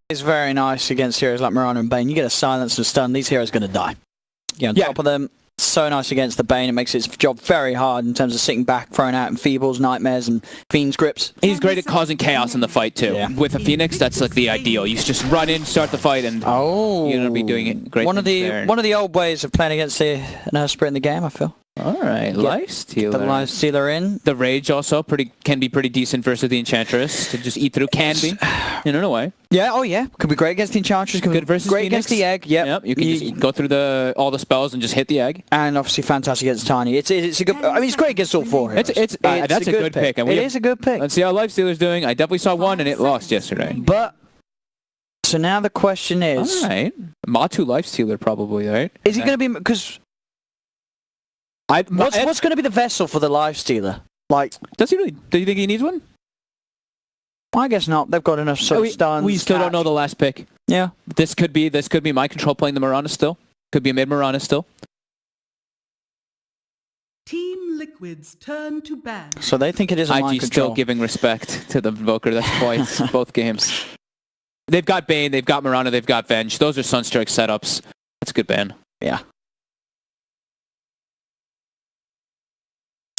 It's very nice against heroes like Mirana and Bane. You get a silence and a stun, these heroes are going to die. You're on top of them. So nice against the Bane. It makes his job very hard in terms of sitting back, throwing out Enfeebles, Nightmares, and Fiend's Grips. He's great at causing chaos in the fight, too. Yeah. With a Phoenix, that's like the ideal. You just run in, start the fight, and you're going to be doing it great. One of the old ways of playing against an Earthspirit in the game, I feel. All right, Lifestealer. The Lifestealer in. The Rage also can be pretty decent versus the Enchantress. To just eat through can be, in a way. Yeah, oh yeah. Could be great against the Enchantress. Could Good be versus great Phoenix. against the Egg. Yep. You can just go through all the spells and just hit the Egg. And obviously fantastic against Tiny. It's a good. I mean, it's great against all four heroes. That's a good pick. And it is a good pick. Let's see how Lifestealer's doing. I definitely saw one and it lost yesterday. But so now the question is, all right, Matu Lifestealer probably, right? Is he going to be because? What's going to be the vessel for the Lifestealer? Like, does he really? Do you think he needs one? I guess not. They've got enough sort of stuns. We still don't know the last pick. Yeah. This could be my control playing the Mirana still. Could be a mid Mirana still. Team Liquid's turn to ban. So they think it is a mind IG control. still giving respect to the Invoker. That's twice both games. They've got Bane, they've got Mirana, they've got Venge. Those are Sunstrike setups. That's a good ban. Yeah.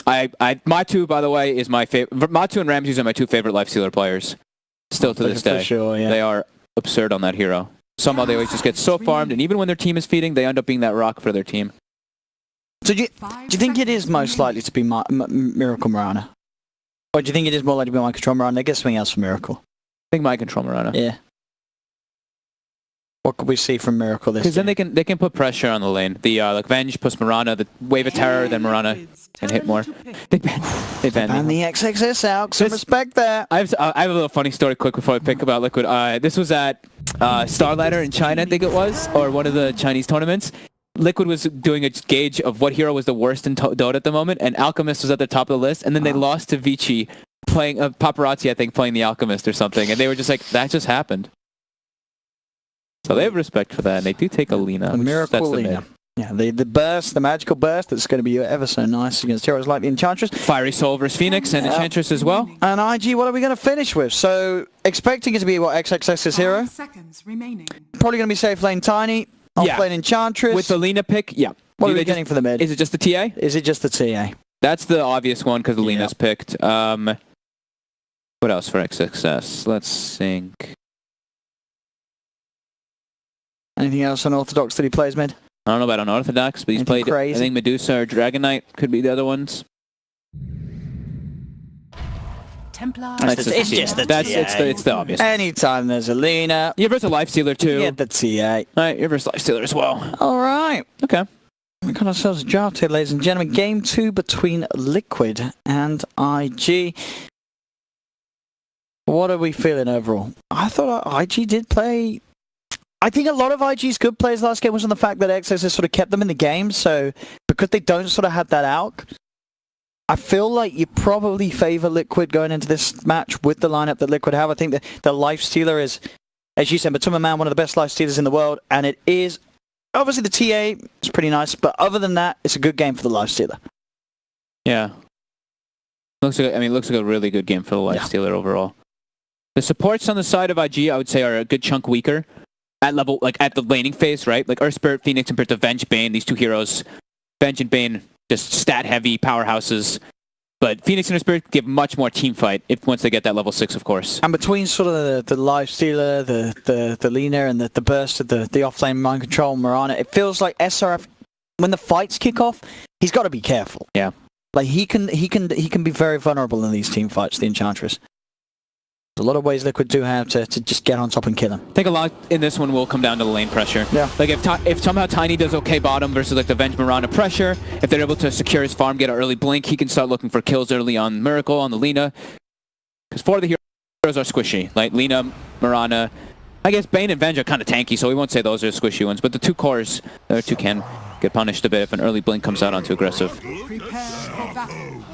Matu, by the way, is my favorite. Matu and Ramses are my two favorite Lifestealer players. Still to this day. For sure, yeah. They are absurd on that hero. Somehow they always just get so farmed, and even when their team is feeding, they end up being that rock for their team. So do you think it is most likely to be Miracle Mirana? Or do you think it is more likely to be Mind Control Mirana? I guess something else for Miracle. I think Mind Control Mirana. Yeah. What could we see from Miracle this? Because then they can put pressure on the lane. The like Venge plus Mirana, the Wave of Terror, then Mirana can hit more. They ban the XXS out. Some respect there. I have a little funny story quick before I pick about Liquid. This was at Starladder in China, I think it was, or one of the Chinese tournaments. Liquid was doing a gauge of what hero was the worst in Dota at the moment, and Alchemist was at the top of the list, and then they lost to Vici, playing Paparazzi, I think, playing the Alchemist or something, and they were just like, that just happened. So they have respect for that, and they do take a Lina. The Miracle Lina. Yeah, the burst, the magical burst, that's going to be ever so nice against heroes like the Enchantress. Fiery Soul versus Phoenix and Enchantress as well. And IG, what are we going to finish with? So, expecting it to be, what, XXS's hero? Seconds remaining. Probably going to be safe lane Tiny, off lane Enchantress. With the Lina pick, yeah. What are we getting for the mid? Is it just the TA? Is it just the TA? That's the obvious one because the Lina's picked. What else for XXS? Let's think. Anything else unorthodox that he plays mid? I don't know about unorthodox, but he's played, crazy? I think Medusa or Dragon Knight could be the other ones. Templar. It's the obvious. Anytime there's a Lina. You're versus a Lifestealer too. You get the TA. Alright, you're versus Lifestealer as well. Alright. Okay. We got ourselves a draft here, ladies and gentlemen. Game 2 between Liquid and IG. What are we feeling overall? I thought IG did play... I think a lot of IG's good plays last game was on the fact that XS has sort of kept them in the game, so because they don't sort of have that out, I feel like you probably favor Liquid going into this match with the lineup that Liquid have. I think that the Lifestealer is, as you said, Matuma Man, one of the best Lifestealers in the world, and it is, obviously the TA is pretty nice, but other than that, it's a good game for the Lifestealer. Yeah. Looks like a really good game for the Lifestealer overall. The supports on the side of IG, I would say, are a good chunk weaker. At level, like at the laning phase, right? Like Earthspirit, Phoenix compared to Venge, Bane, these two heroes. Venge and Bane, just stat-heavy powerhouses. But Phoenix and Earthspirit give much more team fight once they get that level 6, of course. And between sort of the Lifestealer, the Lina, and the burst of the off-lane Mind Control Mirana, it feels like SRF, when the fights kick off, he's got to be careful. Yeah. Like he can be very vulnerable in these team fights, the Enchantress. A lot of ways Liquid do have to just get on top and kill him. I think a lot in this one will come down to the lane pressure. Yeah. Like if somehow Tiny does okay bottom versus like the Venge Mirana pressure, if they're able to secure his farm, get an early blink, he can start looking for kills early on Miracle, on the Lina. Because 4 of the heroes are squishy. Like Lina, Mirana, I guess Bane and Venge are kind of tanky, so we won't say those are squishy ones. But the two cores, the two can get punished a bit if an early blink comes out onto aggressive.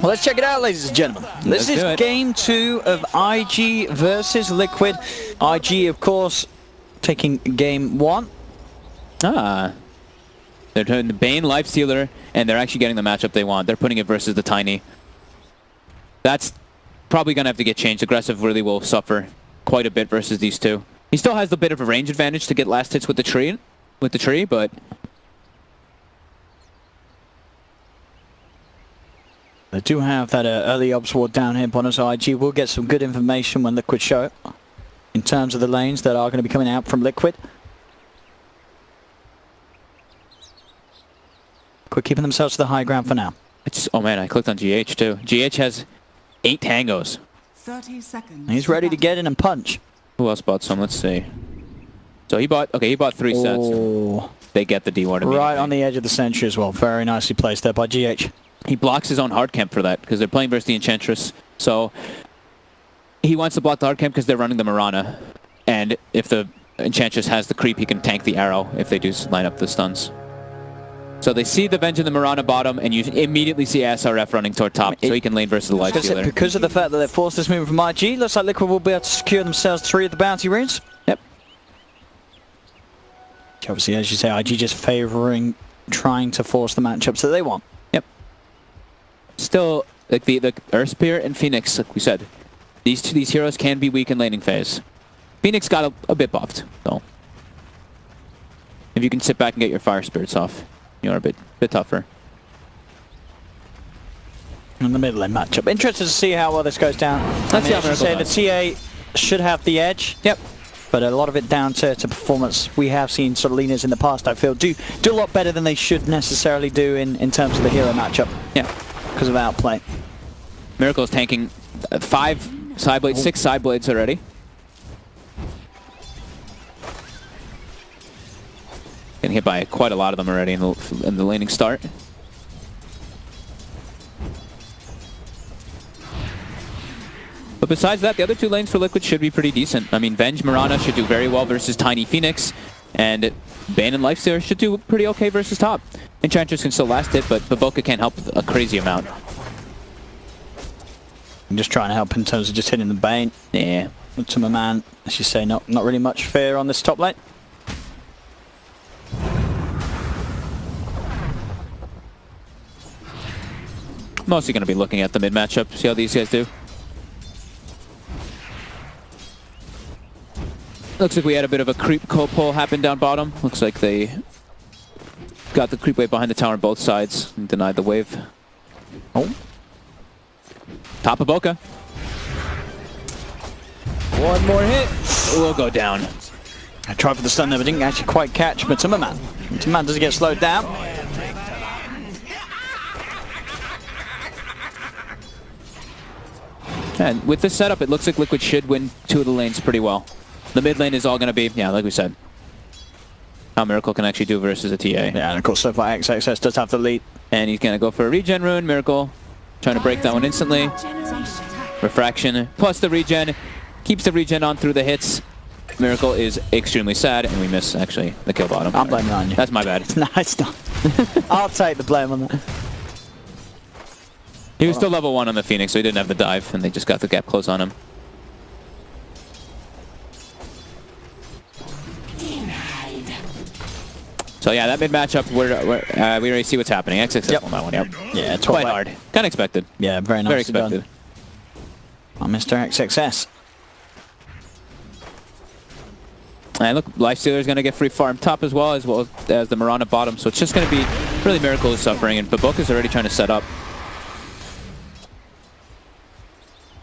Well, let's check it out, ladies and gentlemen. This is game 2 of IG versus Liquid. IG, of course, taking game 1. They're turning the Bane Lifestealer, and they're actually getting the matchup they want. They're putting it versus the Tiny. That's probably going to have to get changed. Aggressive really will suffer quite a bit versus these two. He still has the bit of a range advantage to get last hits with the tree, but They do have that early obs ward down here. Bonus IG will get some good information when Liquid show it in terms of the lanes that are going to be coming out from Liquid. Liquid keeping themselves to the high ground for now. it's, oh man, I clicked on GH too. GH has 8 tangos. 30 seconds. And he's ready to get in and punch. Who else bought some? Let's see. So he bought 3 sets. Oh, They get the D1 immediately. right on the edge of the sentry as well. Very nicely placed there by GH. He blocks his own hard camp for that because they're playing versus the Enchantress. So he wants to block the hard camp because they're running the Mirana. And if the Enchantress has the creep, he can tank the arrow if they do line up the stuns. So they see the Venge and the Mirana bottom, and you immediately see SRF running toward top, so he can lane versus the Lifestealer. Because of the fact that they forced this move from IG, looks like Liquid will be able to secure themselves 3 of the bounty runes. Yep. Obviously, as you say, IG just favouring trying to force the matchups that they want. Yep. Still, like the Earth Spirit and Phoenix, like we said, these heroes can be weak in laning phase. Phoenix got a bit buffed, so if you can sit back and get your Fire Spirits off, you're a bit tougher. In the middle lane matchup. Interested to see how well this goes down. Let's see how I should say Miracle the TA should have the edge. Yep. But a lot of it down to performance. We have seen sort of leaners in the past, I feel, do a lot better than they should necessarily do in terms of the hero matchup. Yeah. Because of outplay. Miracle's tanking 5 side blades, 6 side blades already. Getting hit by quite a lot of them already in the laning start. But besides that, the other 2 lanes for Liquid should be pretty decent. I mean, Venge Mirana should do very well versus Tiny Phoenix, and Bane and Lifestealer should do pretty okay versus top. Enchantress can still last hit, but Baboka can't help a crazy amount. I'm just trying to help in terms of just hitting the Bane. Yeah. To my man, as you say, not really much fear on this top lane. Mostly going to be looking at the mid matchup, see how these guys do. Looks like we had a bit of a creep pull happen down bottom. Looks like they got the creep wave behind the tower on both sides and denied the wave. Oh. Top of Boca. One more hit. We'll go down. I tried for the stun there, but didn't actually quite catch Timmerman. Timmerman doesn't get slowed down. And with this setup, it looks like Liquid should win 2 of the lanes pretty well. The mid lane is all going to be, yeah, like we said, how Miracle can actually do versus a TA. Yeah, and of course, so far XXS does have the lead. And he's going to go for a regen rune. Miracle trying to break that one instantly. Refraction plus the regen. Keeps the regen on through the hits. Miracle is extremely sad, and we miss, actually, the kill bottom. I'm blaming it on you. That's my bad. No, it's not. I'll take the blame on that. He was still level 1 on the Phoenix, so he didn't have the dive, and they just got the gap close on him. So yeah, that mid matchup, we already see what's happening. XXS on that one, yep. Yeah, Quite hard. Kind of expected. Yeah, very nice. Very expected. On Mr. XXS. And look, Lifestealer is going to get free farm top as well as the Mirana bottom, so it's just going to be really Miracle is suffering, and Baboka is already trying to set up.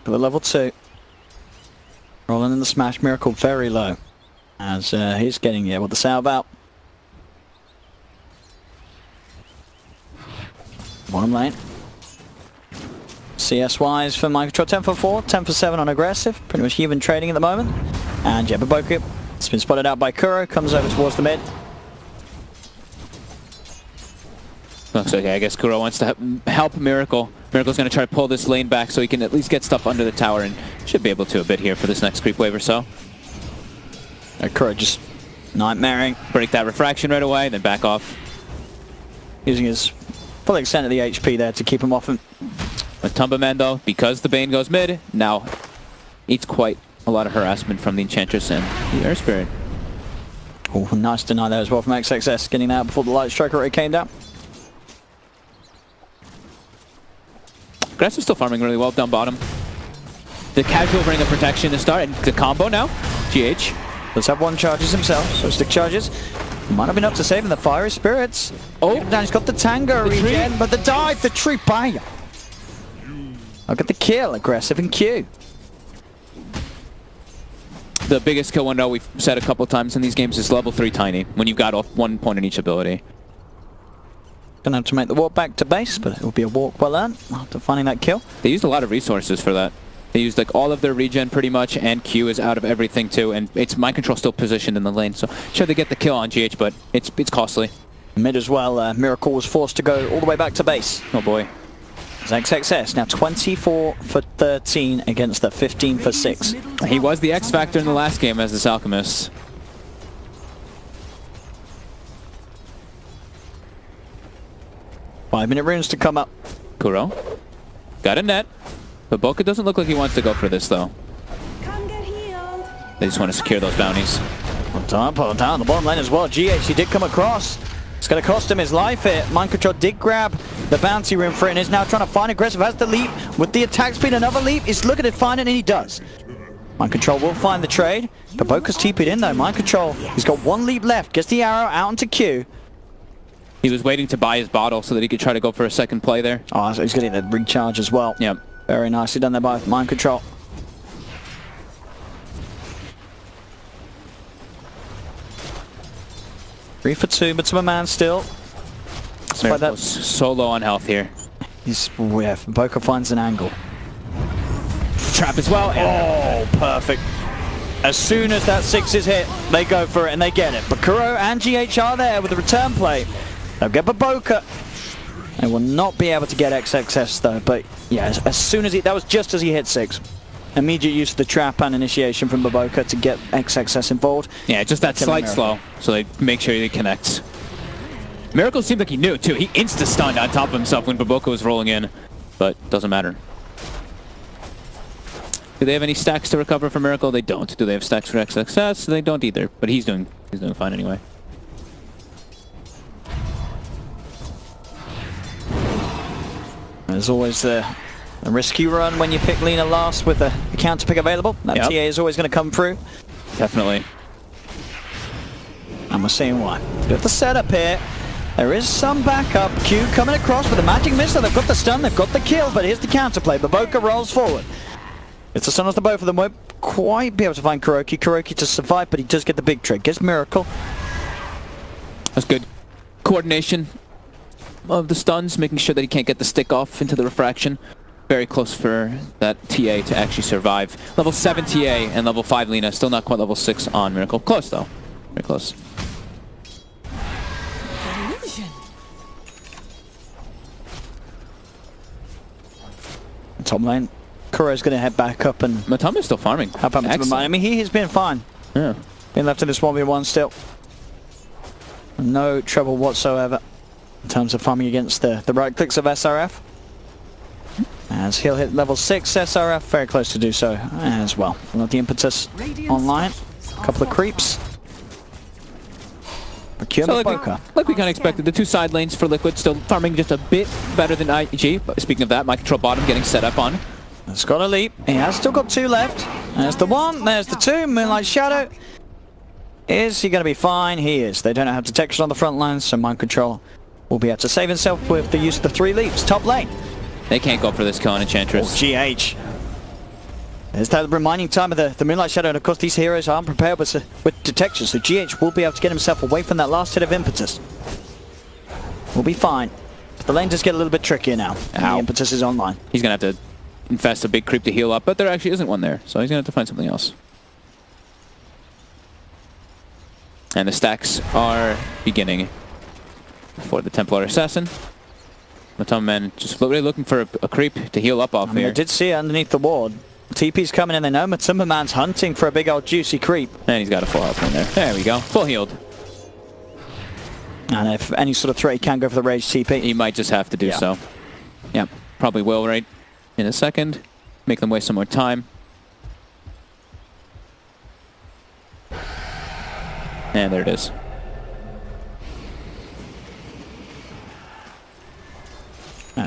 For the level 2. Rolling in the smash, Miracle very low. As he's getting with the salve out. Bottom lane. CS-wise for Microtrol, 10 for 4, 10 for 7 on aggressive. Pretty much even trading at the moment. And yeah, Baboka, it's been spotted out by Kuro, comes over towards the mid. Looks like I guess Kuro wants to help Miracle. Miracle's going to try to pull this lane back so he can at least get stuff under the tower, and should be able to a bit here for this next creep wave or so. Kuro just nightmaring. Break that refraction right away, then back off. Using his full extent of the HP there to keep him off him. With Tumbaman though, because the Bane goes mid, now eats quite a lot of harassment from the Enchantress and the Earth Spirit. Oh, nice deny there as well from XXS, getting out before the Light Striker already came down. Grass is still farming really well down bottom. The casual ring of protection to start, and the combo now. GH Let's have one charges himself, so stick charges. Might have been up to saving the fiery spirits. Oh, now he's got the tango regen, but the dive, the tree fire. Look at the kill, aggressive and Q. The biggest kill window we've said a couple times in these games is level 3 tiny, when you've got off 1 point in each ability. Gonna have to make the walk back to base, but it will be a walk well earned after finding that kill. They used a lot of resources for that. They used like all of their regen pretty much, and Q is out of everything too, and it's mind control still positioned in the lane, so sure they get the kill on GH, but it's costly. Mid as well, Miracle was forced to go all the way back to base. Oh boy. It's XXS now 24 for 13 against the 15 for 6. He was the X factor in the last game as this Alchemist. Five-minute runes to come up. Kuro. Got a net. But Boca doesn't look like he wants to go for this, though. Come get healed. They just want to secure those bounties. Pull down the bottom lane as well. GH, he did come across. It's going to cost him his life here. Mind Control did grab the bounty rune for it and is now trying to find aggressive. Has the leap with the attack speed. Another leap. He's looking to find it and he does. Mind Control will find the trade. But Boca's TP'd in though. Mind Control, he's got 1 leap left. Gets the arrow out into Q. He was waiting to buy his bottle so that he could try to go for a second play there. Oh, so he's getting the recharge as well. Yep. Very nicely done there by Mind Control. Three for 2, but to a man still. Miracle's so low on health here. He's, yeah, Boca finds an angle. Trap as well. Oh, perfect. As soon as that 6 is hit, they go for it and they get it. But Kuro and GH are there with the return play. They'll get Boca. They will not be able to get XXS though, but yeah, as soon as that was just as he hit 6. Immediate use of the trap and initiation from Boca to get XXS involved. Yeah, just that slight slow, so they make sure he connects. Miracle seemed like he knew too. He insta-stunned on top of himself when Boca was rolling in, but doesn't matter. Do they have any stacks to recover from Miracle? They don't. Do they have stacks for XXS? They don't either, but he's doing fine anyway. There's always the risky run when you pick Lina last with a counter pick available. That TA is always going to come through. Definitely. And we're seeing why. Got the setup here. There is some backup. Q coming across with a magic missile. They've got the stun, they've got the kill, but here's the counterplay. Boca rolls forward. It's a stun off the both of them. Won't quite be able to find Kuroki to survive, but he does get the big trick. Gets Miracle. That's good. Coordination of the stuns, making sure that he can't get the stick off into the refraction. Very close for that TA to actually survive. Level 7 TA and level 5 Lina. Still not quite level 6 on Miracle. Close though. Very close. Top lane. Kuro's going to head back up and... Matama's still farming. I mean, he has been fine. Yeah. Been left in this 1v1 still. No trouble whatsoever in terms of farming against the right clicks of SRF. As he'll hit level 6 SRF, very close to do so as well. We'll have the Impetus online. A couple of creeps. So like we kind of expected, the 2 side lanes for Liquid still farming just a bit better than IG. But speaking of that, Mind Control bottom getting set up on. It's got a leap. He has still got 2 left. There's the 1, there's the 2. Moonlight Shadow. Is he going to be fine? He is. They don't have detection on the front lines, so Mind Control will be able to save himself with the use of the 3 leaps. Top lane. They can't go for this kill on Enchantress. GH. There's that reminding time of the Moonlight Shadow, and of course these heroes aren't prepared with detection, so GH will be able to get himself away from that last hit of Impetus. We'll be fine. But the lane does get a little bit trickier now. The Impetus is online. He's going to have to infest a big creep to heal up, but there actually isn't one there, so he's going to have to find something else. And the stacks are beginning for the Templar Assassin. Matama men just really looking for a creep to heal up off here. I did see it underneath the ward. TP's coming in, they know Matuma Man's hunting for a big old juicy creep. And he's got a full health in there. There we go. Full healed. And if any sort of threat, he can go for the rage TP. He might just have to do so. Yeah, probably will right in a second. Make them waste some more time. And there it is.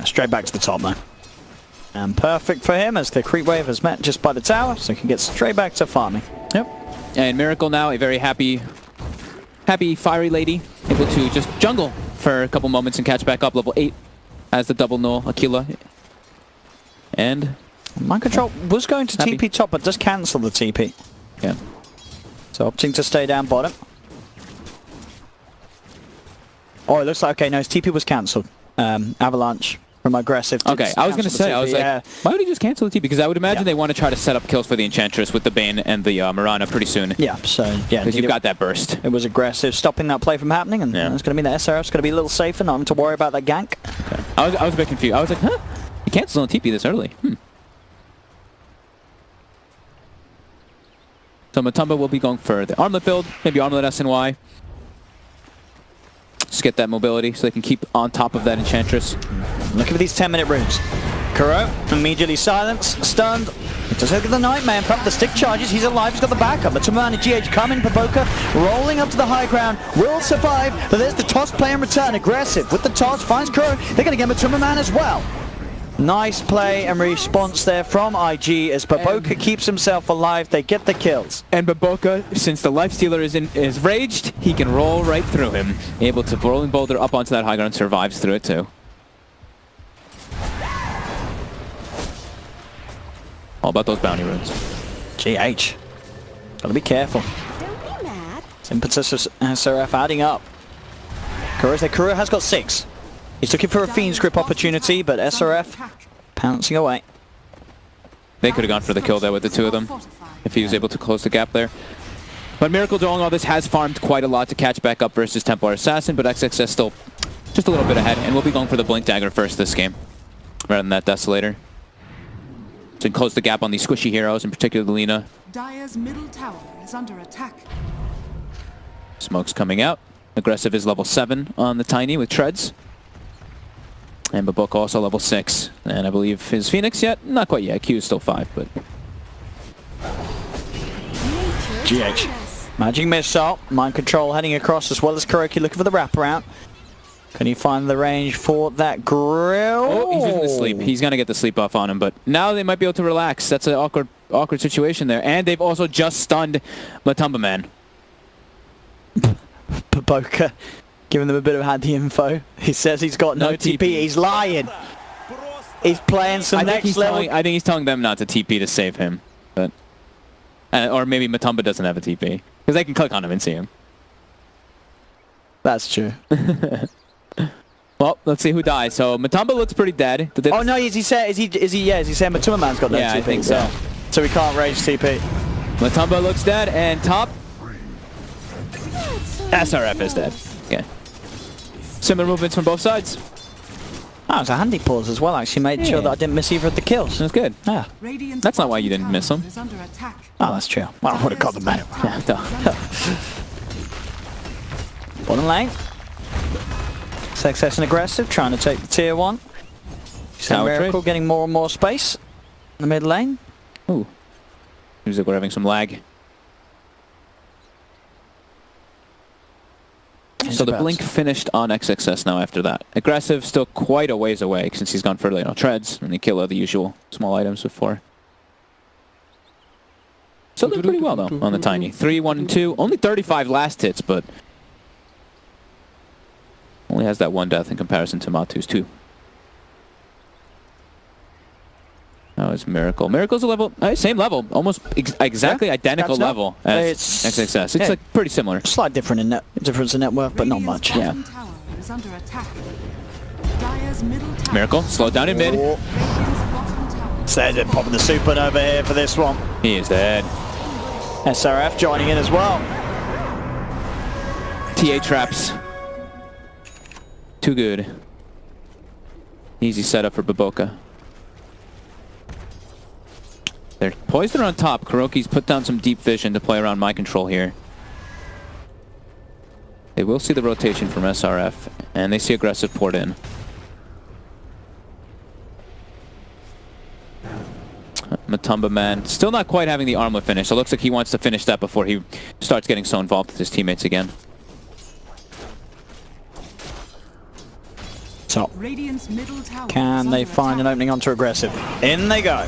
Straight back to the top now. And perfect for him as the creep wave is met just by the tower, so he can get straight back to farming. Yep. And Miracle now, a very happy fiery lady, able to just jungle for a couple moments and catch back up. Level 8 as the double null Aquila. And Mind Control was going to Happy. TP top, but just cancel the TP. yeah. So opting to stay down bottom. Oh, it looks like, okay, no, his TP was cancelled. Avalanche from aggressive. Okay, I was going to say, I was like, why would he just cancel the TP? Because I would imagine Yeah. they want to try to set up kills for the Enchantress with the Bane and the Mirana pretty soon. Yeah, so, yeah. Because you've got that burst. It was aggressive, stopping that play from happening, and Yeah. it's going to mean that SRF's going to be a little safer, not having to worry about that gank. Okay. I was a bit confused. I was like, huh? He canceled on TP this early. So Matumba will be going for the armlet build, maybe armlet SNY. Just get that mobility so they can keep on top of that Enchantress. Looking for these 10-minute runes. Kuro immediately silenced, stunned. He does look at the Nightmare, in fact the stick charges, he's alive, he's got the backup. But Tumana GH coming, Baboka rolling up to the high ground, will survive, but there's the toss play in return, aggressive with the toss, finds Kuro, they're going to get Matuma as well. Nice play and response there from IG as Baboka keeps himself alive, they get the kills. And Baboka, since the Lifestealer is raged, he can roll right through him. Able to rolling boulder up onto that high ground, survives through it too. All about those bounty runes. GH. Gotta be careful. Don't be mad. Impetus of SRF adding up. Kuro has got 6. He's looking for a Fiend's Grip opportunity, but SRF pouncing away. They could have gone for the kill there with the two of them, if he was able to close the gap there. But Miracle doing all this has farmed quite a lot to catch back up versus Templar Assassin, but XXS still just a little bit ahead, and we'll be going for the Blink Dagger first this game, rather than that Desolator. To close the gap on these squishy heroes, in particular the Lina. Dire's middle tower is under attack. Smoke's coming out. Aggressive is level 7 on the Tiny with Treads. And Baboka also level 6. And I believe his Phoenix yet? Not quite yet. Q is still 5, but... GH. Magic Missile, Mind Control heading across as well as Kuroki looking for the wraparound. Can he find the range for that grill? Oh, he's using the sleep. He's going to get the sleep off on him, but now they might be able to relax. That's an awkward situation there. And they've also just stunned Matumba Man. Baboka giving them a bit of handy info. He says he's got no TP. He's lying. He's playing some next level. I think he's telling them not to TP to save him. But or maybe Matumba doesn't have a TP. Because they can click on him and see him. That's true. Well, let's see who dies. So Matumba looks pretty dead. Oh no, is he saying Matuma Man's got no TP? Yeah, I think so. So we can't rage TP. Matumba looks dead, and top SRF is dead. Okay. Similar movements from both sides. Oh, it was a handy pause as well, actually. Made sure that I didn't miss either of the kills. That's good. Yeah. Radiant's That's not why bottom you didn't miss tower them. is under attack. Oh, that's true. Well, I would have got the medal. Yeah, duh. Bottom lane. Success and aggressive, trying to take the tier 1. Tower Miracle trade. getting more and more space in the mid lane. Ooh. Seems like we're having some lag. So the blink finished on XXS now after that. Aggressive still quite a ways away since he's gone for treads and they kill the usual small items before. Still did pretty well though on the Tiny. 3, 1, and 2. Only 35 last hits, but only has that 1 death in comparison to Matu's 2. That was Miracle. Miracle's a level, same level, almost exactly identical level as XXS. It's like pretty similar. Slight difference in net worth, but not much. Radiant's bottom tower is under attack. Dire's middle tower Miracle slowed down in mid. Radiant's bottom tower. Said it, popping the supernova here for this one. He is dead. SRF joining in as well. TA traps. Too good. Easy setup for Baboka. They're poised on top. Kuroki's put down some deep vision to play around my control here. They will see the rotation from SRF, and they see aggressive poured in. Matumba Man still not quite having the armlet finish, so it looks like he wants to finish that before he starts getting so involved with his teammates again. So, Radiant's middle tower can is they under find an attack. opening onto aggressive? In they go.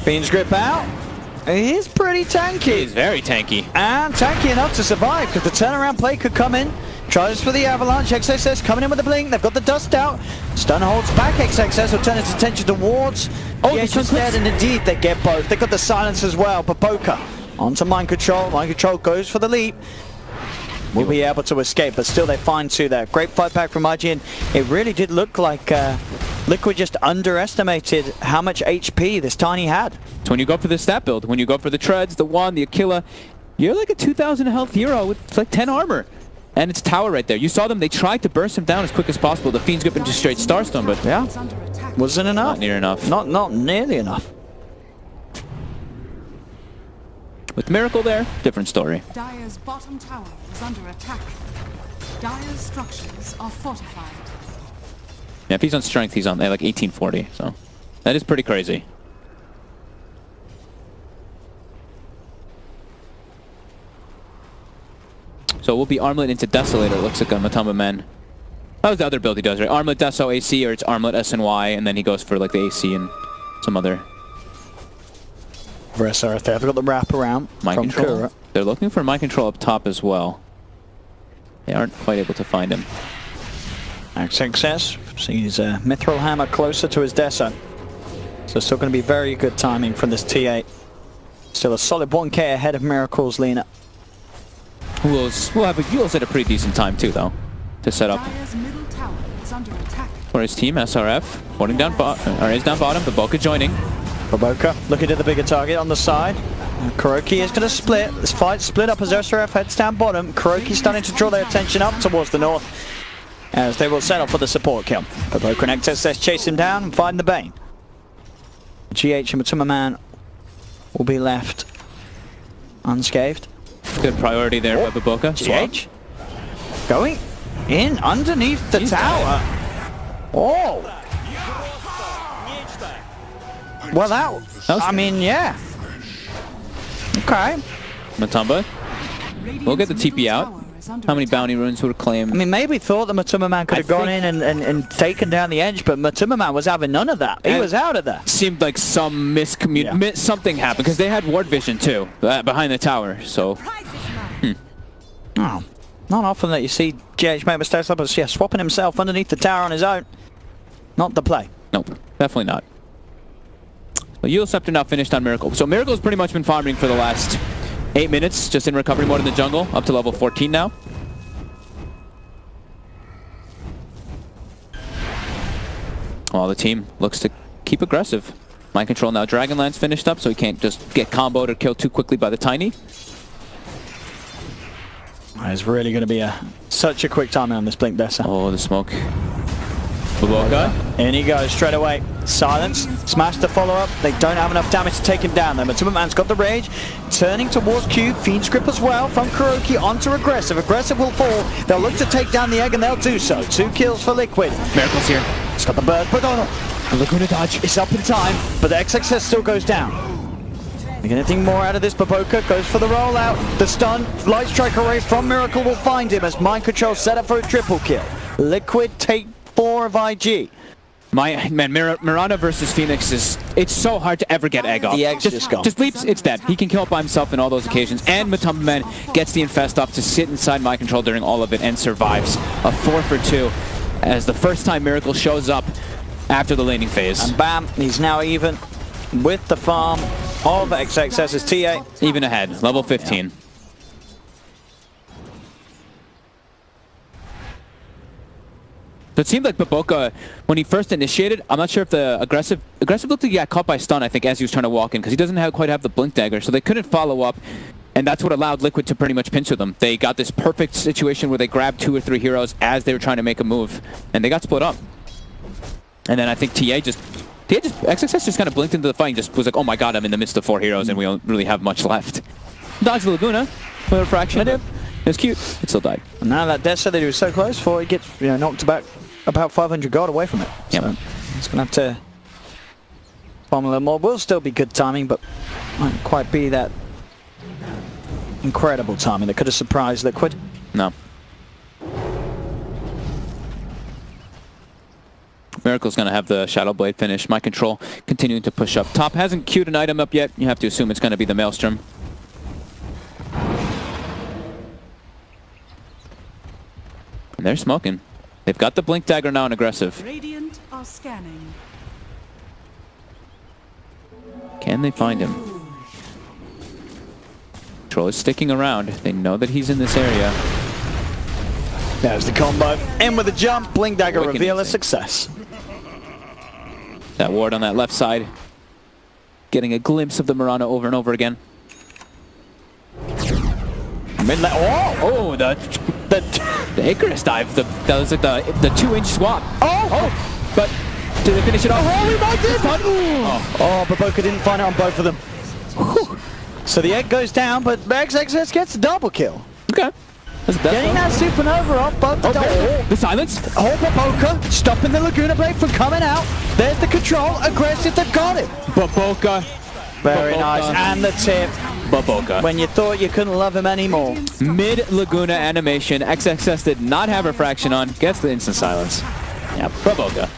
Fiend's Grip out. He is pretty tanky. He's very tanky. And tanky enough to survive, because the turnaround play could come in. Tries for the avalanche. XXS coming in with the blink. They've got the dust out. Stun holds back. XXS will turn its attention towards GH instead, and indeed they get both. They've got the silence as well. Papoka onto mind control. Mind control goes for the leap. Will be able to escape, but still they find two there. Great fight back from IG, and it really did look like Liquid just underestimated how much HP this Tiny had. So when you go for the stat build, when you go for the treads, the wand, the Aquila, you're like a 2,000 health hero with like 10 armor. And it's tower right there. You saw them, they tried to burst him down as quick as possible. The Fiends grip into straight Starstone, but yeah, wasn't enough. Not near enough. Not nearly enough. With Miracle there, different story. Dire's bottom tower is under attack. Dire's structures are fortified. Yeah, if he's on strength, he's on like 1840, so that is pretty crazy. So it will be Armlet into Desolator, looks like on Matamba Men. That was the other build he does, right? Armlet Deso AC, or it's Armlet SNY, and then he goes for like the AC and some other. Vressa there. They've got the wrap around Mind from control. Kura. They're looking for mind control up top as well. They aren't quite able to find him. XXS sees a Mithril Hammer closer to his Deso. So still going to be very good timing from this T8. Still a solid 1k ahead of Miracle's Lena. We'll have at a pretty decent time too, though, to set up Dire's middle tower is under attack. for his team. SRF holding down is down bottom. Papoka joining. Papoka looking at the bigger target on the side. Kuroki is going to split. This fight split up as SRF heads down bottom. Kuroki starting to draw their attention up towards the north, as they will settle for the support kill. Papoka and XXS chase him down and find the Bane. GH and Matuma Man will be left unscathed. Good priority there by Papoka. GH going in underneath the tower. Oh. Well, that was, I mean, yeah. Okay. Matamba. We'll get the TP out. How many bounty runes would claim? I mean, maybe thought the Matuma Man could have gone in and taken down the edge, but Matuma Man was having none of that. He was out of there. Seemed like some something happened, because they had ward vision too, behind the tower, so. Oh, not often that you see GH make mistakes like this. Yeah, swapping himself underneath the tower on his own. Not the play. Nope, definitely not. But Yule Scepter now finished on Miracle. So Miracle's pretty much been farming for the last 8 minutes, just in recovery mode in the jungle, up to level 14 now. Well, the team looks to keep aggressive. Mind control now. Dragonlance finished up, so he can't just get comboed or killed too quickly by the Tiny. It's really going to be such a quick timing on this Blink Dessa. Oh, the smoke. Papoka. In he goes straight away. Silence. Smash the follow-up. They don't have enough damage to take him down though. Matuma Man's got the rage. Turning towards Cube. Fiend's grip as well from Kuroki onto Aggressive. Aggressive will fall. They'll look to take down the egg and they'll do so. 2 kills for Liquid. Miracle's here. It's got the bird, but Laguna dodge. It's up in time, but the XXS still goes down. Anything more out of this? Papoka goes for the rollout. The stun, light strike array from Miracle will find him as mind control set up for a triple kill. Liquid take 4 of IG. Mirana versus Phoenix it's so hard to ever get egg off. The egg's just gone. Just leaps, it's dead. He can kill it by himself in all those occasions. And Matamba Man gets the infest off to sit inside mind control during all of it and survives. A 4 for 2 as the first time Miracle shows up after the laning phase. And bam, he's now even with the farm of XXS's TA. Even ahead, level 15. Yeah. So it seemed like Papoka, when he first initiated, I'm not sure if the aggressive looked like he got caught by stun, I think, as he was trying to walk in, because he doesn't quite have the blink dagger, so they couldn't follow up, and that's what allowed Liquid to pretty much pinch with them. They got this perfect situation where they grabbed 2 or 3 heroes as they were trying to make a move, and they got split up. And then I think XXS just kind of blinked into the fight and just was like, oh my god, I'm in the midst of 4 heroes and we don't really have much left. Dodge the Laguna for a fraction. It was cute. It still died. And now that Dessa that he was so close for, he gets knocked about 500 gold away from it. Yep. So he's going to have to farm a little more. Will still be good timing, but won't quite be that incredible timing that could have surprised Liquid. No. Miracle's going to have the Shadow Blade finish. My Control continuing to push up. Top hasn't queued an item up yet. You have to assume it's going to be the Maelstrom. And they're smoking. They've got the Blink Dagger now and aggressive. Radiant are scanning. Can they find him? Troll is sticking around. They know that he's in this area. There's the combo. In with a jump. Blink Dagger Wicked reveal a easy. success. That ward on that left side. Getting a glimpse of the Mirana over and over again. Mid-lane. Oh, The Icarus dive. That was like the 2-inch swap. oh! But did they finish it off? Oh, we might did! Oh. Oh, but Boca didn't find it on both of them. Whew. So the egg goes down, but XXS gets a double kill. Okay. That's Getting that supernova off both the the silence. Oh, Boca stopping the Laguna Blade from coming out. There's the control. Aggressive, they've got it. Baboka. Very Baboka. nice. And the tip. Baboka. When you thought you couldn't love him anymore. Mid Laguna animation. XXS did not have refraction on. Gets the instant silence. Yeah, Baboka.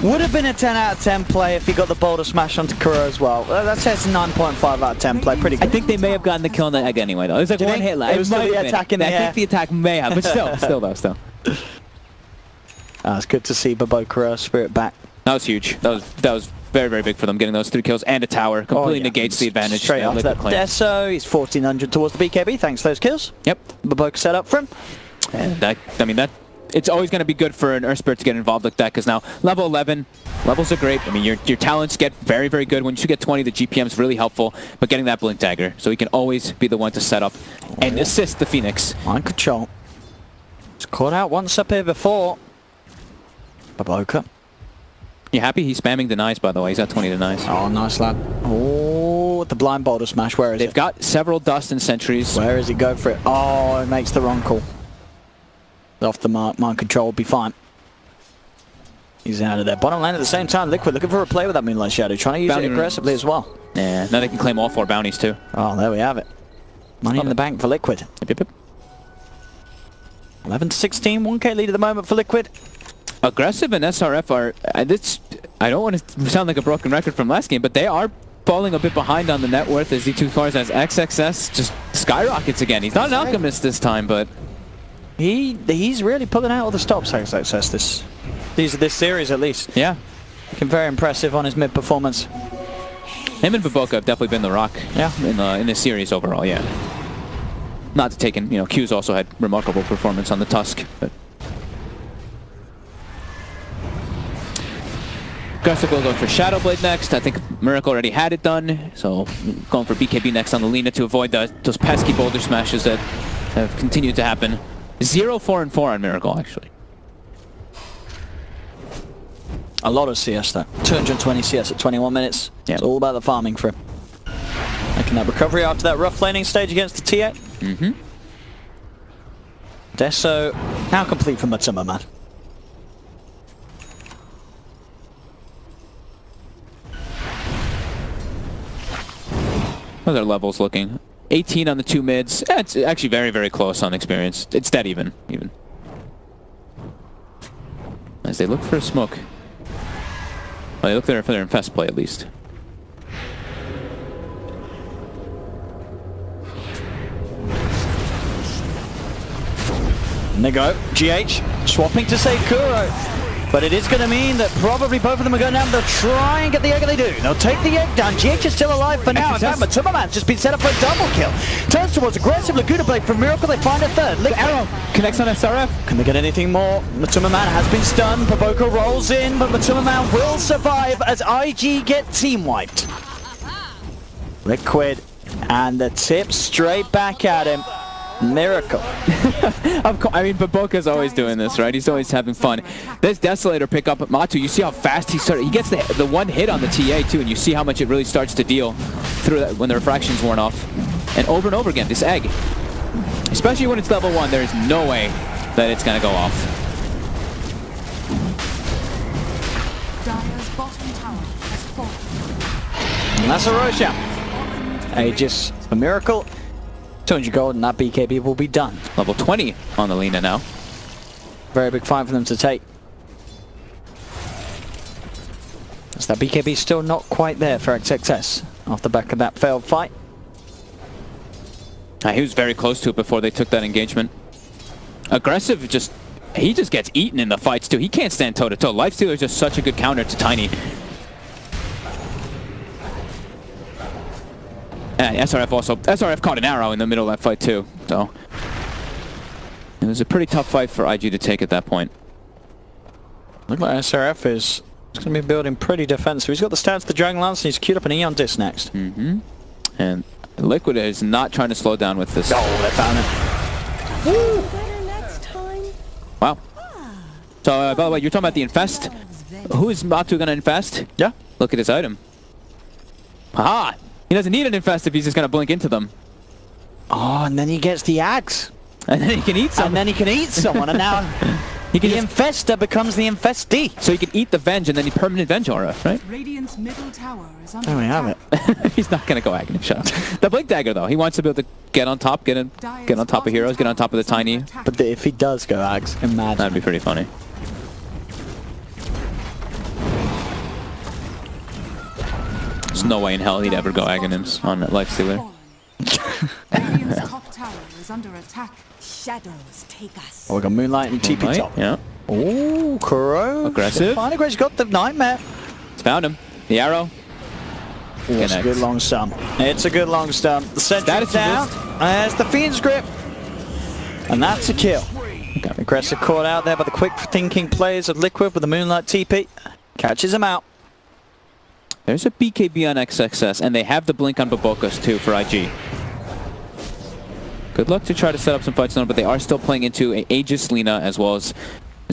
Would have been a 10 out of 10 play if he got the boulder smash onto Kuro as well. That says 9.5 out of 10 play. Pretty good. I think they may have gotten the kill on the egg anyway, though. It was like Do you one think? hit left. It was still the attack in the I air. think the attack may have, but still. It's good to see Baboka Spirit back. That was huge. That was very, very big for them, getting those 3 kills and a tower. Completely negates the advantage. Straight that after Liquid that. claimed. Deso, he's 1400 towards the BKB. Thanks for those kills. Yep. Baboka set up for him. And it's always going to be good for an Earth Spirit to get involved like that, because now level 11, levels are great. I mean, your talents get very, very good. Once you get 20, the GPM is really helpful, but getting that Blink Dagger, so he can always be the one to set up and assist the Phoenix. Mind control. He's caught out once up here before. Baboka. You happy? He's spamming denies, by the way. He's got 20 denies. Oh, nice lad. Oh, the blind boulder smash. Where is They've it? got several dust and sentries. Where is he? Go for it. Oh, it makes the wrong call. Off the mark. Mind control will be fine. He's out of there. Bottom lane at the same time. Liquid looking for a play with that Moonlight Shadow. Trying to use Bounty it aggressively as well. Yeah, now they can claim all 4 bounties, too. Oh, there we have it. Money in the bank for Liquid. Yep. 11-16. 1k lead at the moment for Liquid. Aggressive and SRF are... I don't want to sound like a broken record from last game, but they are falling a bit behind on the net worth as Z2 Cars as XXS just skyrockets again. He's not an alchemist this time, but... He's really pulling out all the stops, XXS, this series at least. Yeah. Looking very impressive on his mid performance. Him and Baboka have definitely been the rock in this series overall, yeah. Not to take in, Q's also had remarkable performance on the Tusk, but... Aggressive will go for Shadow Blade next. I think Miracle already had it done, so going for BKB next on the Lina to avoid those pesky boulder smashes that have continued to happen. 0-4-4 on Miracle, actually. A lot of CS though. 220 CS at 21 minutes. Yeah. It's all about the farming for him. Making that recovery after that rough laning stage against the TA. Mm-hmm. Deso now complete for Matsuma, man. How's our levels looking? 18 on the 2 mids. It's actually very, very close on experience. It's dead even. As they look for a smoke. Well, they look there for their infest play at least. And they go. GH swapping to say Kuro. But it is going to mean that probably both of them are going down. They'll try and get the egg, and they do. They'll take the egg down. GH is still alive for now. In fact, Matsuma Man's just been set up for a double kill. Turns towards aggressive Laguna Blade from Miracle. They find a third. Liquid. Arrow connects on SRF. Can they get anything more? Matsuma Man has been stunned. Baboka rolls in, but Matsuma Man will survive as IG get team wiped. Liquid and the tip straight back at him. Miracle. I mean, Baboka's always doing this, right? He's always having fun. This Desolator pick up at Matu. You see how fast he started. He gets the one hit on the TA too, and you see how much it really starts to deal through that when the refraction's worn off. And over again, this egg. Especially when it's level 1, there is no way that it's gonna go off. Dire's bottom tower has fallen. And that's a Roshan. Aegis for Miracle. 200 gold and that BKB will be done. Level 20 on the Lina now. Very big fight for them to take. As that BKB still not quite there for XXS off the back of that failed fight. He was very close to it before they took that engagement. Aggressive, he just gets eaten in the fights too. He can't stand toe-to-toe. Lifestealer is just such a good counter to Tiny. And SRF caught an arrow in the middle of that fight too. So it was a pretty tough fight for IG to take at that point. Look like SRF is going to be building pretty defensive. He's got the stats, the Dragon Lance, and he's queued up an Eon Disc next. And Liquid is not trying to slow down with this. Oh, they found it. Woo! Better next time. Wow. So, by the way, you're talking about the Infest. Who is Matu going to infest? Yeah. Look at his item. Haha! He doesn't need an infest if he's just going to blink into them. Oh, and then he gets the axe. And then he can eat someone. And then he can eat someone, and now the infester becomes the infestee. So he can eat the Venge and then he permanent Venge aura, right? Radiant's middle tower is under There we have attack. it. He's not going to go Aghanim, shut up. The Blink Dagger, though. He wants to be able to get on top, get on top of heroes, get on top of the Tiny. But if he does go axe, imagine. That'd be pretty funny. There's no way in hell he'd ever go Aghanims on that Lifestealer. Radiant's top tower is under attack. Shadows take us. Oh, we got Moonlight and TP top. Yeah. Oh, Kuro. Aggressive. Finally, Grace got the Nightmare. It's found him. The arrow. It's a good long stun. It's a good long stun. The sentry's down. There's the Fiend's Grip. And that's a kill. Aggressive caught out there by the quick thinking players of Liquid with the Moonlight TP. Catches him out. There's a BKB on XXS, and they have the blink on Babokas too for IG. Good luck to try to set up some fights on, but they are still playing into a Aegis Lina as well as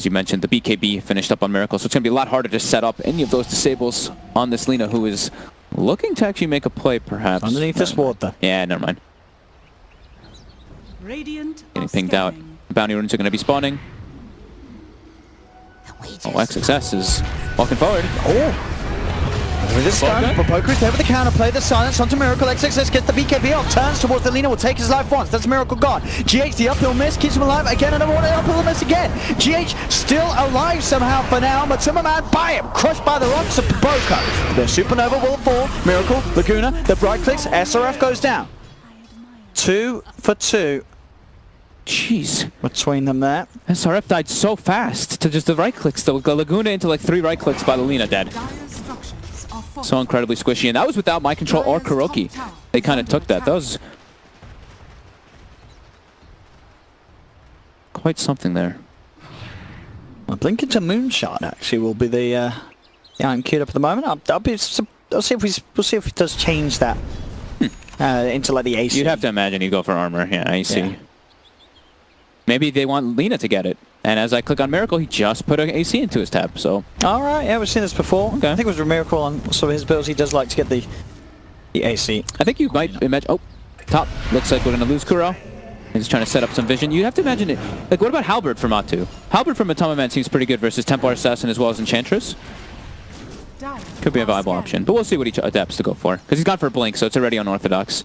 you mentioned, the BKB finished up on Miracle. So it's going to be a lot harder to set up any of those disables on this Lina, who is looking to actually make a play, perhaps. Underneath this water. Yeah, never mind. Radiant Getting pinged out. Bounty runes are going to be spawning. Oh, XXS is walking forward. Oh! With this time, Baboka is there with the counter play, the silence onto Miracle. XXS gets the BKB off, turns towards the Lina, will take his life once. That's Miracle gone. GH, the uphill miss, keeps him alive. Again, another one, uphill miss again. GH still alive somehow for now, but Timmerman by him, crushed by the rocks of Baboka. The Supernova will fall. Miracle, Laguna, the right clicks, SRF goes down. 2 for 2. Jeez. Between them there. SRF died so fast to just the right clicks. The Laguna into like 3 right clicks by the Lina dead. So incredibly squishy, and that was without my control or Kuroki. They kind of took that. That was quite something there. Well, Blink into Moonshot actually will be the yeah, I'm queued up at the moment. We'll see if he does change that into like the AC. You'd have to imagine he'd go for armor. Yeah, AC. Yeah. Maybe they want Lina to get it. And as I click on Miracle, he just put an AC into his tab, so... Alright, yeah, we've seen this before. Okay. I think it was Miracle on some of his builds. He does like to get the AC. I think you might imagine... Oh, top. Looks like we're going to lose Kuro. He's trying to set up some vision. You have to imagine it... Like, what about Halberd from Matu? Halberd from Atoma Man seems pretty good versus Templar Assassin as well as Enchantress. Could be a viable option, but we'll see what he adapts to go for. Because he's gone for Blink, so it's already unorthodox.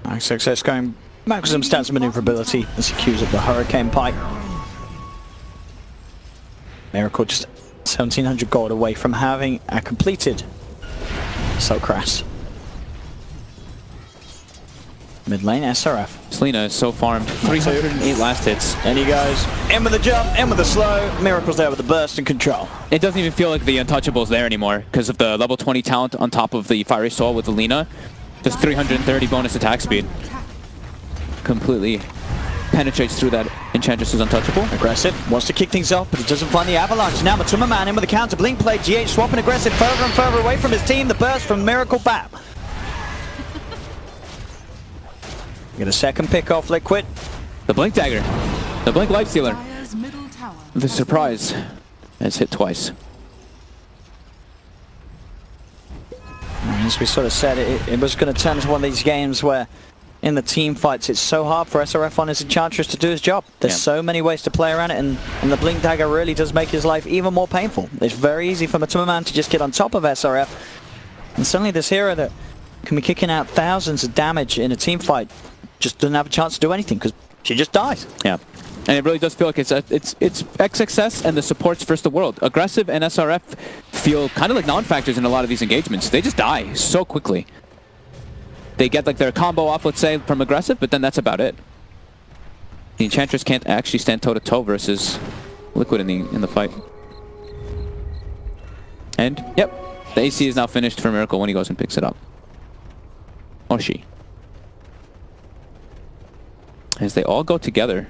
XXS going maximum stats maneuverability as he queues up the Hurricane Pike. Miracle just 1700 gold away from having a completed So Crass. Mid lane SRF. Selena is so farmed. 308 last hits. And he goes in with the jump, in with the slow. Miracle's there with the burst and control. It doesn't even feel like the Untouchable's there anymore because of the level 20 talent on top of the Fiery Soul with the Lina. Just 330 bonus attack speed. Completely penetrates through that Enchantress's Untouchable. Aggressive, wants to kick things off, but he doesn't find the avalanche. Now Matuma Man in with the counter. Blink play, GH swapping aggressive further and further away from his team. The burst from Miracle Bap. Get a second pick off Liquid. The Blink Dagger. The Blink Lifestealer. The surprise has hit twice. As we sort of said, it was going to turn into one of these games where in the team fights it's so hard for SRF on his Enchantress to do his job. There's so many ways to play around it, and the Blink Dagger really does make his life even more painful. It's very easy for Matuma Man to just get on top of SRF, and suddenly this hero that can be kicking out thousands of damage in a team fight just doesn't have a chance to do anything because she just dies. Yeah. And it really does feel like it's XXS and the supports versus the world. Aggressive and SRF feel kind of like non-factors in a lot of these engagements. They just die so quickly. They get like their combo off, let's say, from aggressive, but then that's about it. The Enchantress can't actually stand toe-to-toe versus Liquid in the fight. And, yep, the AC is now finished for Miracle when he goes and picks it up. Or she. As they all go together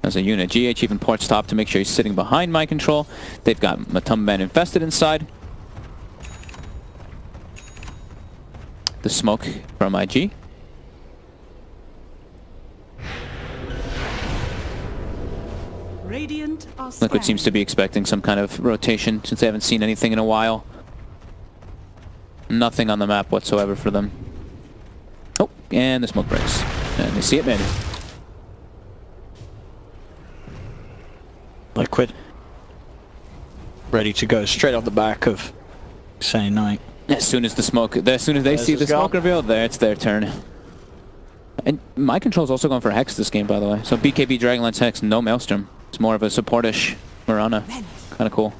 as a unit. GH even ports top to make sure he's sitting behind Mind Control. They've got Matumban infested inside. The smoke from IG. Radiant are Liquid seems to be expecting some kind of rotation since they haven't seen anything in a while. Nothing on the map whatsoever for them. Oh, and the smoke breaks. And they see it mid. Liquid. Ready to go straight off the back of Say Night. As soon as they see the smoke reveal, there it's their turn. And Mind Control's also going for Hex this game, by the way. So BKB Dragonlance Hex, no Maelstrom. It's more of a supportish Mirana. Kind of cool.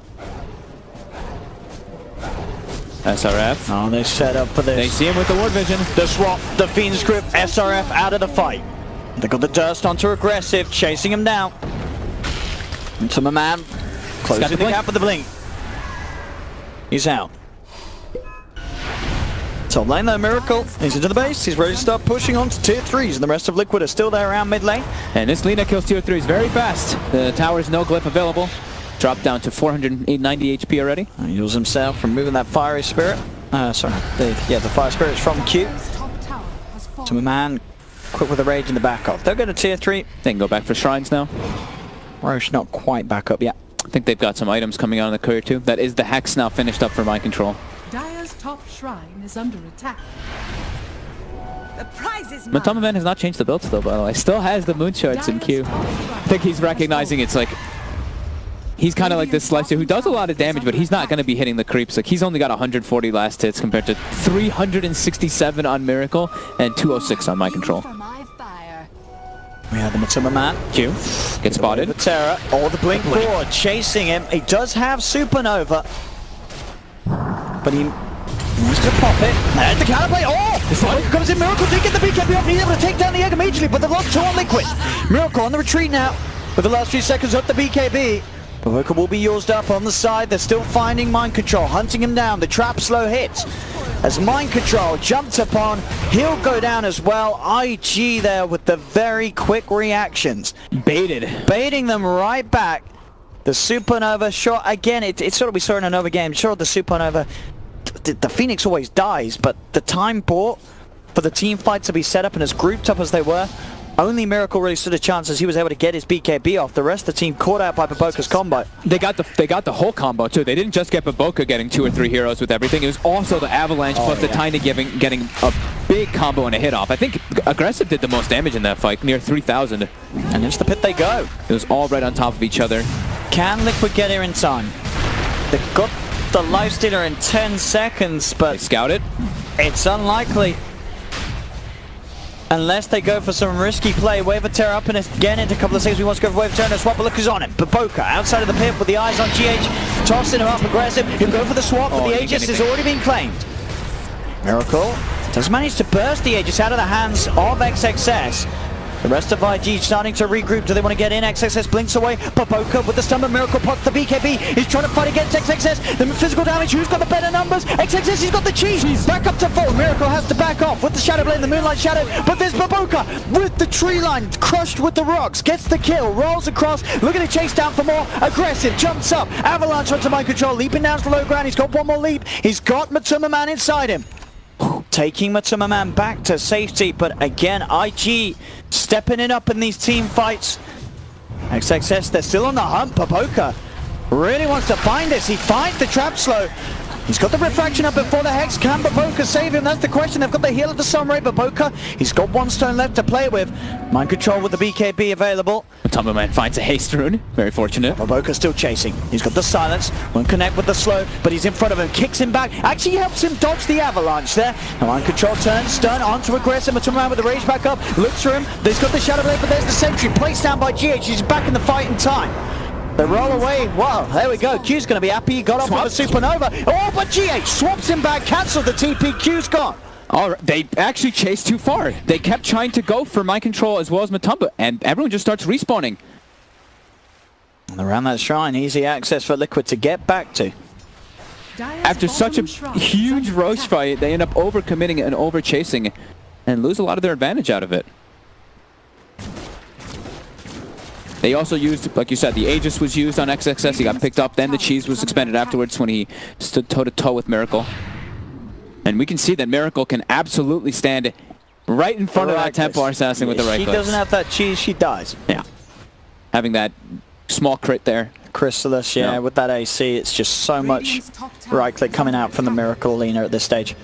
SRF. Oh, they set up for this. They see him with the ward vision. The swap, the Fiend's Grip, SRF out of the fight. They got the Durst onto aggressive, chasing him down. Into my man. Closing the gap with the blink. He's out. Top lane though, Miracle. He's into the base. He's ready to start pushing on to tier 3s. And the rest of Liquid are still there around mid lane. And this Lina kills tier 3s very fast. The tower's no glyph available. Dropped down to 490 HP already. He heals himself from moving that Fiery Spirit. The Fire Spirit's from Q. top tower has fallen. To my man. Quick with the rage in the back off. They'll go to tier 3. They can go back for shrines now. Roche not quite back up yet. I think they've got some items coming out in the courier too. That is the Hex now finished up for Mind Control. Dire's top shrine is under attack. The prize is mine. Matumban has not changed the builds though, by the way. Still has the moon charts in Q. I think he's recognizing it's like he's kind of like this slicer who does a lot of damage, but he's not going to be hitting the creeps. Like he's only got 140 last hits compared to 367 on Miracle and 206 on Mind Control. For my fire. We have the Matsuma man. Q gets spotted. The Terror, or the Blink forward, chasing him. He does have Supernova. But he wants to pop it. And the counterplay. Oh! Comes in Miracle to get the BKB off. He's able to take down the egg immediately, but the lock 2 on Liquid. Miracle on the retreat now. With the last few seconds up the BKB. Baboka will be used up on the side. They're still finding Mind Control, hunting him down. The trap slow hits. As Mind Control jumped upon, he'll go down as well. IG there with the very quick reactions. Baiting them right back. The Supernova shot, again, it's sort of we saw in another game. Sure, the Supernova, the Phoenix always dies, but the time bought for the team fight to be set up and as grouped up as they were, only Miracle really stood a chance as he was able to get his BKB off. The rest of the team caught out by Baboka's combo. They got the whole combo too. They didn't just get Baboka getting 2 or 3 heroes with everything. It was also the Avalanche plus the Tiny getting a big combo and a hit off. I think Aggressive did the most damage in that fight, near 3,000. And into the pit they go. It was all right on top of each other. Can Liquid get here in time? They've got the Lifestealer in 10 seconds, but They scout it. it's unlikely. Unless they go for some risky play. Wave of Terror up and again into a couple of seconds. We want to go for Wave of Terror and a swap, but look who's on it. Baboka outside of the pit with the eyes on GH. Tossing him up aggressive. He'll go for the swap, but the Aegis has already been claimed. Miracle does manage to burst the Aegis out of the hands of XXS. The rest of IG starting to regroup. Do they want to get in? XXS blinks away. Baboka with the stun, but Miracle pots the BKB. He's trying to fight against XXS. The physical damage. Who's got the better numbers? XXS, he's got the cheese. Back up to full. Miracle has to back off with the Shadow Blade, the Moonlight Shadow. But there's Baboka with the tree line crushed with the rocks. Gets the kill. Rolls across. Looking to chase down for more. Aggressive. Jumps up. Avalanche onto Mind Control. Leaping down to the low ground. He's got one more leap. He's got Matsuma Man inside him. Taking Matsuma Man back to safety, but again, IG stepping it up in these team fights. XXS, they're still on the hunt. Baboka really wants to find this. He finds the trap slow. He's got the refraction up before the Hex. Can Baboka save him? That's the question. They've got the heal of the Sunray. Baboka, he's got one stone left to play with. Mind control with the BKB available. Tumble Man finds a haste rune. Very fortunate. Baboka still chasing. He's got the silence. Won't connect with the slow, but he's in front of him. Kicks him back. Actually helps him dodge the avalanche there. Now Mind control turns. Stun onto aggressive. Tumble Man with the rage back up. Looks for him. He's got the Shadow Blade, but there's the sentry. Placed down by GH. He's back in the fight in time. They roll away. Wow, there we go. Q's going to be happy. He got off with a supernova. Oh, but GH swaps him back. Cancelled the TP. Q's gone. All right, they actually chased too far. They kept trying to go for mind control as well as Matumba, and everyone just starts respawning. And around that shrine, easy access for Liquid to get back to. After such a huge Roche fight, they end up overcommitting and over-chasing and lose a lot of their advantage out of it. They also used, like you said, the Aegis was used on XXS. He got picked up. Then the cheese was expended afterwards when he stood toe-to-toe with Miracle. And we can see that Miracle can absolutely stand right in front of that Templar Assassin with the right She clicks. doesn't have that cheese, she dies. Yeah. Having that small crit there. Chrysalis, yeah, with that AC, it's just so much right click coming out from the Miracle Lena at this stage.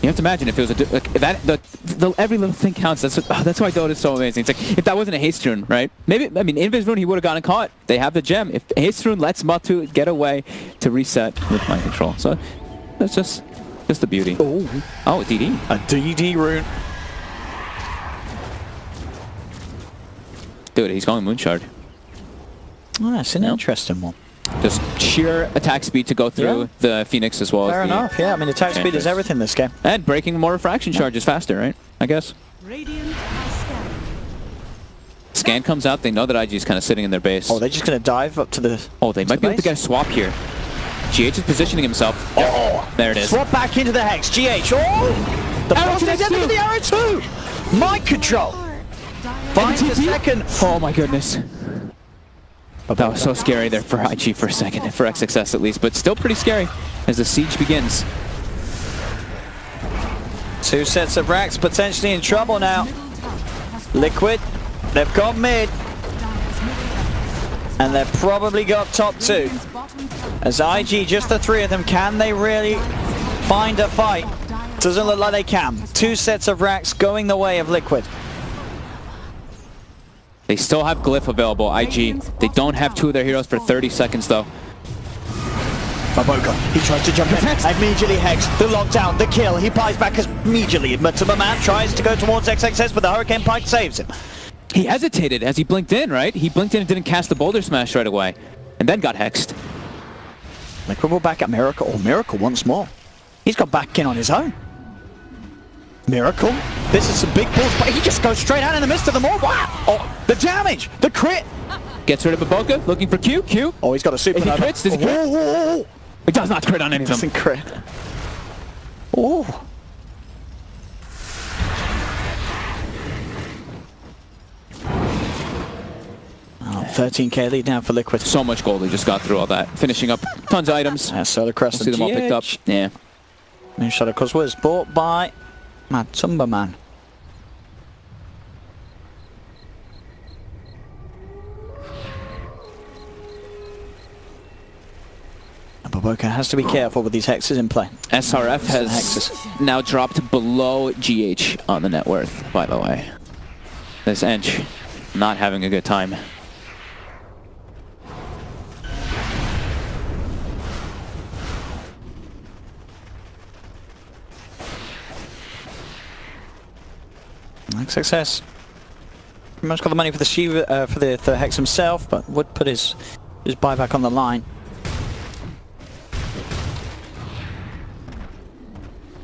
You have to imagine if it was every little thing counts. That's why Dota is so amazing. It's like if that wasn't a haste rune, right? Maybe Invis rune he would have gotten caught. They have the gem. If haste rune lets Matu get away to reset with mind control, so that's just the beauty. Oh, a DD. A DD rune. Dude, he's going Moonshard. Oh, that's an interesting one. Just sheer attack speed to go through the Phoenix as well. Fair enough, yeah. I mean, attack speed is everything in this game. And breaking more refraction charges faster, right? I guess. Scan comes out, they know that IG is kind of sitting in their base. Oh, they're just going to dive up to the... Oh, they might be able to get a swap here. GH is positioning himself. Oh, there it is. Swap back into the Hex. GH. Oh! The Arrow boss is into the arrow too! Mind control! Finds a second. Oh my goodness. That was so scary there for IG for a second, for XXS at least, but still pretty scary as the siege begins. Two sets of racks potentially in trouble now. Liquid, they've got mid. And they've probably got top two. As IG, just the three of them, can they really find a fight? Doesn't look like they can. Two sets of racks going the way of Liquid. They still have Glyph available, IG. They don't have two of their heroes for 30 seconds though. Baboka, he tries to jump in, immediately Hex, the lockdown, the kill, he buys back immediately, but the man tries to go towards XXS, but the Hurricane Pike saves him. He hesitated as he blinked in, right? He blinked in and didn't cast the Boulder Smash right away, and then got hexed. Liquid will back at Miracle, or Miracle once more. He's got back in on his own. Miracle, this is some big balls, but he just goes straight out in the midst of them all. Wow! Oh, the damage, the crit. Gets rid of Baboka, looking for Q. Oh, he's got a supernova. If he crits, does he crit? It does not crit on any of them. Doesn't crit. Oh. Oh, 13k lead now for Liquid. So much gold, he just got through all that. Finishing up tons of items. Solar Crest See them all picked up. Yeah. Moonshot, of course, was bought by Matumba Man. Baboka has to be careful with these hexes in play. SRF has now dropped below GH on the net worth, by the way. This Ench not having a good time. Success. Pretty much got the money for the Shiva, for the Hex himself, but would put his buyback on the line.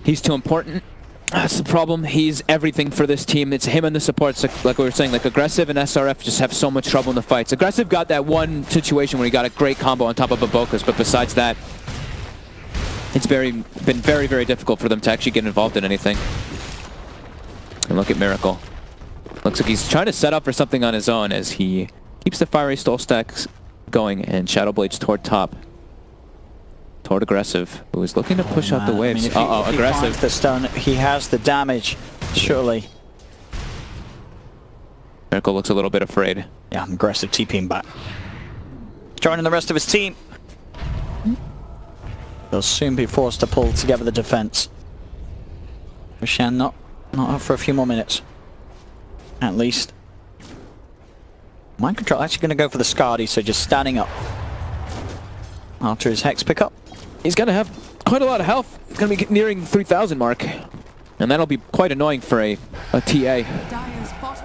He's too important. That's the problem. He's everything for this team. It's him and the supports, like we were saying, like Aggressive and SRF just have so much trouble in the fights. Aggressive got that one situation where he got a great combo on top of Baboka's, but besides that, it's been very, very difficult for them to actually get involved in anything. And look at Miracle. Looks like he's trying to set up for something on his own as he keeps the Fiery Stole stacks going and Shadow Blades toward top. Toward Aggressive, who is looking to push out the waves. I mean, if Aggressive. He finds the stun, he has the damage, surely. Miracle looks a little bit afraid. Yeah, I'm Aggressive TPing back. joining the rest of his team. They'll soon be forced to pull together the defense. Roshan not up for a few more minutes. At least. Mind Control actually going to go for the Skadi, so just standing up. After his Hex pickup. He's going to have quite a lot of health. He's going to be nearing the 3,000 mark. And that'll be quite annoying for a TA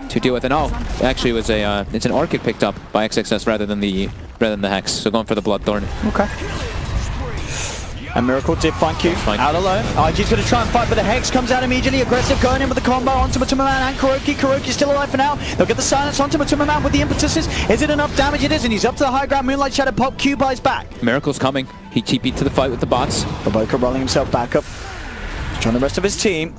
to deal with. And actually it was it's an Orchid picked up by XXS rather than the Hex. So going for the Bloodthorn. Okay. And Miracle did find Q. Out alone. IG's going to try and fight, but the Hex comes out immediately. Aggressive, going in with the combo onto Matuma Man and Kuroki. Kuroki's still alive for now. They'll get the silence onto Matuma Man with the impetuses. Is it enough damage? It is, and he's up to the high ground. Moonlight Shadow pop. Q buys back. Miracle's coming. He TP'd to the fight with the bots. Baboka rolling himself back up. Trying the rest of his team.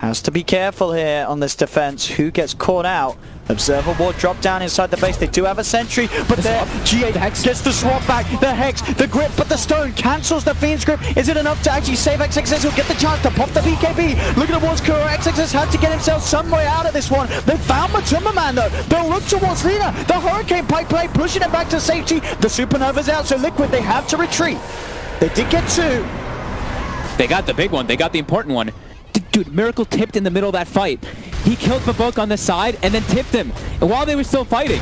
Has to be careful here on this defense. Who gets caught out? Observer ward drop down inside the base. They do have a sentry, but there G8 Hex gets the swap back. The Hex, the grip, but the stone cancels the Fiend's grip. Is it enough to actually save XXS? He'll get the chance to pop the BKB. Look at the Wars Kuro. XXS had to get himself some way out of this one. They found Matuma Man though. They'll look towards Lina. The Hurricane Pike play, pushing him back to safety. The Supernova's out, so Liquid, they have to retreat. They did get two. They got the big one. They got the important one. Dude, Miracle tipped in the middle of that fight. He killed Baboka on the side and then tipped him while they were still fighting.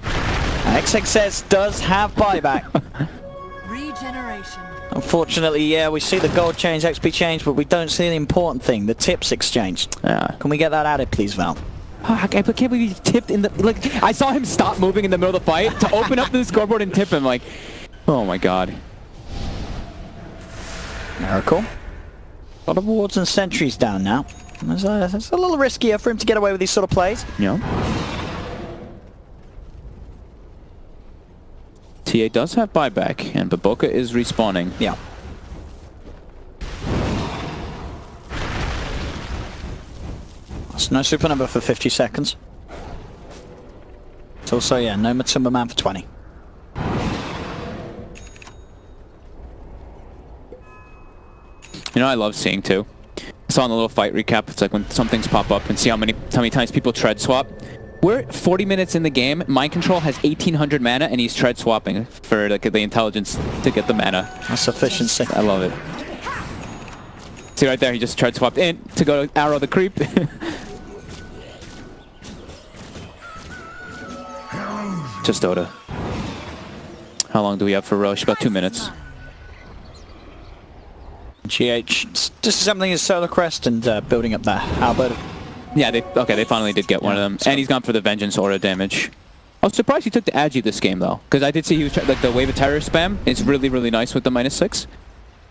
XXS does have buyback. Regeneration. Unfortunately, yeah, we see the gold change, XP change, but we don't see the important thing, the tips exchange. Can we get that added, please, Val? I can't believe he tipped in the... Like, I saw him stop moving in the middle of the fight to open up the scoreboard and tip him. Like, oh my god. Miracle. A lot of wards and sentries down now. It's a little riskier for him to get away with these sort of plays. Yeah. TA does have buyback, and Baboka is respawning. Yeah. That's no supernova for 50 seconds. It's also, yeah, no Matuma Man for 20. You know, I love seeing too. I saw in the little fight recap, it's like when some things pop up and see how many times people tread swap. We're 40 minutes in the game. Mind Control has 1,800 mana, and he's tread swapping for like the intelligence to get the mana. That's efficiency. I love it. See right there, he just tread swapped in to go to arrow the creep. Just Dota. How long do we have for Roche? About 2 minutes. GH just assembling his Solar Crest and building up that Albert. Yeah, they finally did get one of them. And he's gone for the Vengeance Aura damage. I was surprised he took the Agi this game though, because I did see he was like the Wave of Terror spam. It's really, really nice with the -6.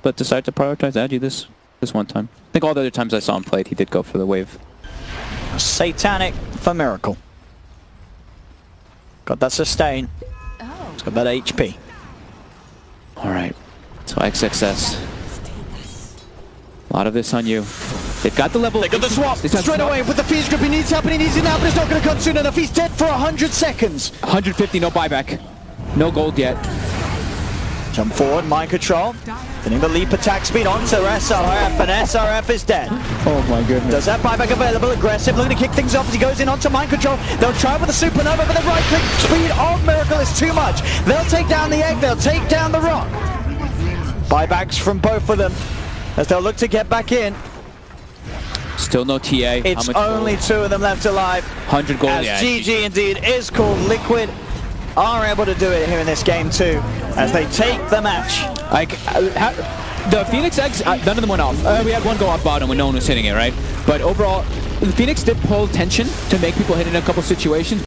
But decided to prioritize Agi this one time. I think all the other times I saw him played, he did go for the Wave. Satanic for Miracle. Got that sustain. It's got that HP. Alright. So XXS. A lot of this on you. They've got the level. They got the swap straight away with the Fiend's grip. He needs help and he needs it now, but it's not going to come soon enough. He's dead for 100 seconds. 150, no buyback. No gold yet. Jump forward, Mind Control. Getting the leap attack speed onto SRF, and SRF is dead. Oh my goodness. Does that buyback available? Aggressive, looking to kick things off as he goes in onto Mind Control. They'll try with the Supernova, but the right click speed of Miracle is too much. They'll take down the egg, they'll take down the rock. Buybacks from both of them as they'll look to get back in. Still no TA. It's only gold? 2 of them left alive. 100 gold, as yeah. GG indeed is called. Liquid are able to do it here in this game too, as they take the match. Like, the Phoenix eggs, none of them went off. We had one go off bottom when no one was hitting it, right? But overall, the Phoenix did pull tension to make people hit in a couple situations.